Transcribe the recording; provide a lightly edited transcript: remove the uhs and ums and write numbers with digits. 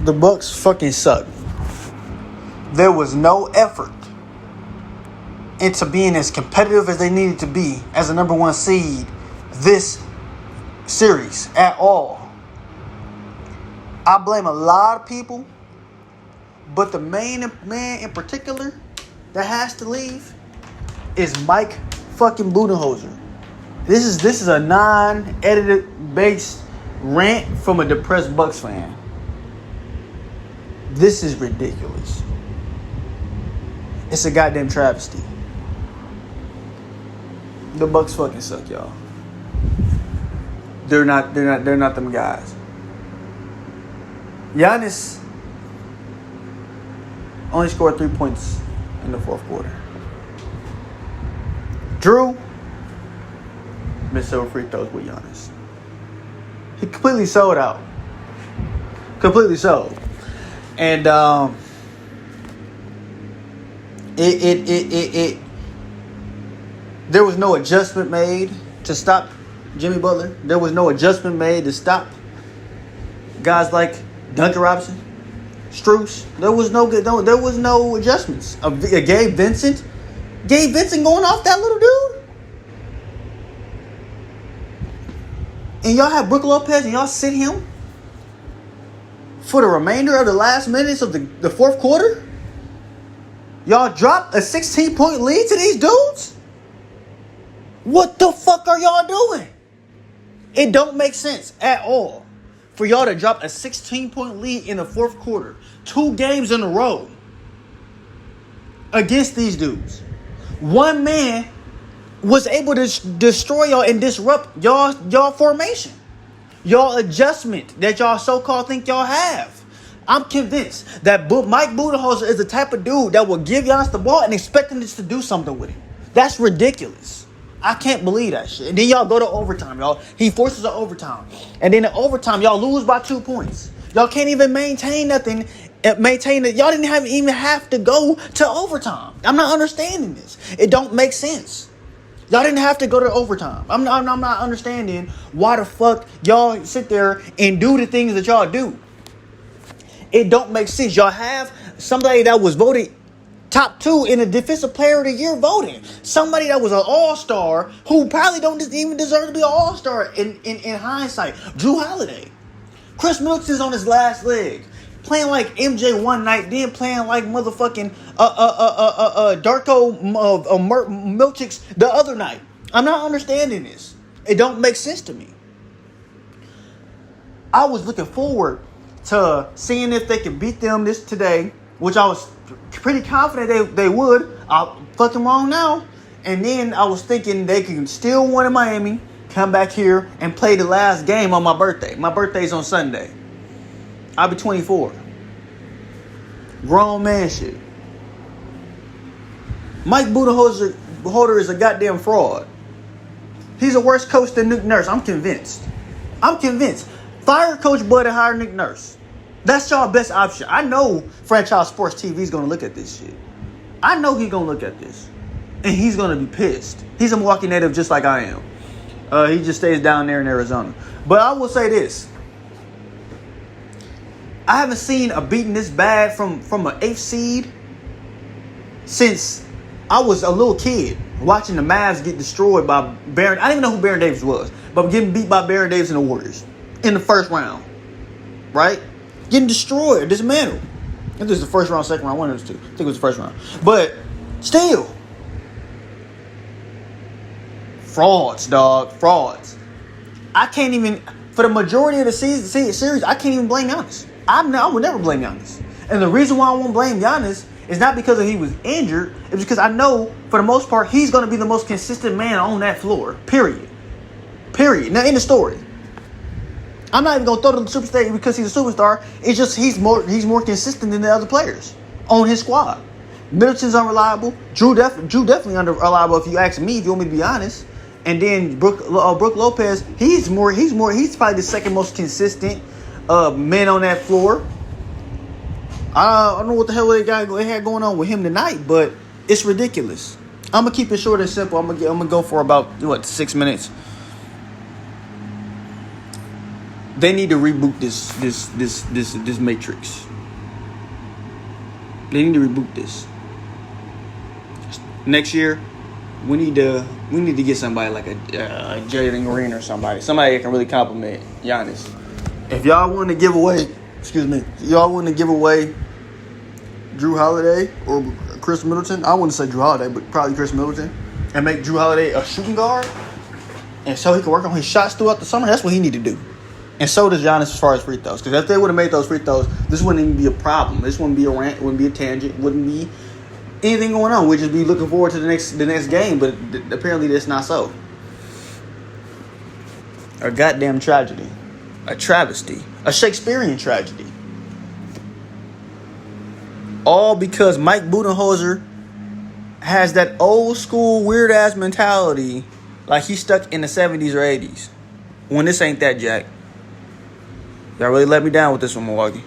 The Bucks fucking suck. There was no effort into being as competitive as they needed to be as a number one seed this series at all. I blame a lot of people, but the main man in particular that has to leave is Mike fucking Budenholzer. This is a non-edited based rant from a depressed Bucks fan. This is ridiculous. It's a goddamn travesty. The Bucks fucking suck, y'all. They're not them guys. Giannis only scored 3 points in the fourth quarter. Drew missed several free throws with Giannis. He completely sold out. Completely sold. And there was no adjustment made to stop Jimmy Butler. There was no adjustment made to stop guys like Duncan Robinson, Strus. There was no adjustments. Gabe Vincent going off that little dude. And y'all have Brook Lopez and y'all sit him for the remainder of the last minutes of the fourth quarter? Y'all dropped a 16-point lead to these dudes? What the fuck are y'all doing? It don't make sense at all for y'all to drop a 16-point lead in the fourth quarter. 2 games in a row against these dudes. One man was able to destroy y'all and disrupt y'all formation. Y'all adjustment that y'all so-called think y'all have. I'm convinced that Mike Budenholzer is the type of dude that will give Giannis the ball and expect him to do something with it. That's ridiculous. I can't believe that shit. And then y'all go to overtime, y'all. He forces an overtime. And then in overtime, y'all lose by 2 points. Y'all can't even maintain nothing. Maintain it. Y'all didn't even have to go to overtime. I'm not understanding this. It don't make sense. Y'all didn't have to go to overtime. I'm not understanding why the fuck y'all sit there and do the things that y'all do. It don't make sense. Y'all have somebody that was voted top 2 in the Defensive Player of the Year voting. Somebody that was an all-star who probably don't even deserve to be an all-star in hindsight. Drew Holiday. Chris Middleton's on his last leg. Playing like MJ one night, then playing like motherfucking Darko Milchic's the other night. I'm not understanding this. It don't make sense to me. I was looking forward to seeing if they could beat them this today, which I was pretty confident they would. I'm fucking wrong now. And then I was thinking they could still win in Miami, come back here and play the last game on my birthday. My birthday's on Sunday. I'll be 24. Grown man shit. Mike Budenholzer is a goddamn fraud. He's a worse coach than Nick Nurse. I'm convinced. Fire Coach Bud and hire Nick Nurse. That's y'all best option. I know Franchise Sports TV is going to look at this shit. I know he's going to look at this. And he's going to be pissed. He's a Milwaukee native just like I am. He just stays down there in Arizona. But I will say this. I haven't seen a beating this bad from an 8th seed since I was a little kid watching the Mavs get destroyed by Baron. I didn't even know who Baron Davis was, but getting beat by Baron Davis and the Warriors in the first round, right? Getting destroyed, dismantled. I think it was the first round, second round, one of those two. I think it was the first round, but still, frauds, dog, frauds. I can't even for the majority of the series. I can't even blame Giannis. I would never blame Giannis. And the reason why I won't blame Giannis is not because he was injured. It's because I know, for the most part, he's going to be the most consistent man on that floor. Period. Now, in the story. I'm not even going to throw to the superstar because he's a superstar. It's just he's more consistent than the other players on his squad. Middleton's unreliable. Drew definitely unreliable if you ask me, if you want me to be honest. And then Brook Lopez, he's probably the second most consistent men on that floor. I don't know what the hell they had going on with him tonight, but it's ridiculous. I'm gonna keep it short and simple. I'm gonna go for about 6 minutes. They need to reboot this Matrix. They need to reboot this. Next year, we need to get somebody like a Jalen Green or somebody that can really compliment Giannis. If y'all want to give away, Drew Holiday or Chris Middleton, I wouldn't say Drew Holiday, but probably Chris Middleton, and make Drew Holiday a shooting guard, and so he can work on his shots throughout the summer. That's what he need to do. And so does Giannis as far as free throws. Because if they would have made those free throws, this wouldn't even be a problem. This wouldn't be a rant. It wouldn't be a tangent. It wouldn't be anything going on. We'd just be looking forward to the next game. But apparently that's not so. A goddamn tragedy. A travesty. A Shakespearean tragedy. All because Mike Budenholzer has that old school weird ass mentality like he's stuck in the 70s or 80s. When this ain't that, Jack. Y'all really let me down with this one, Milwaukee.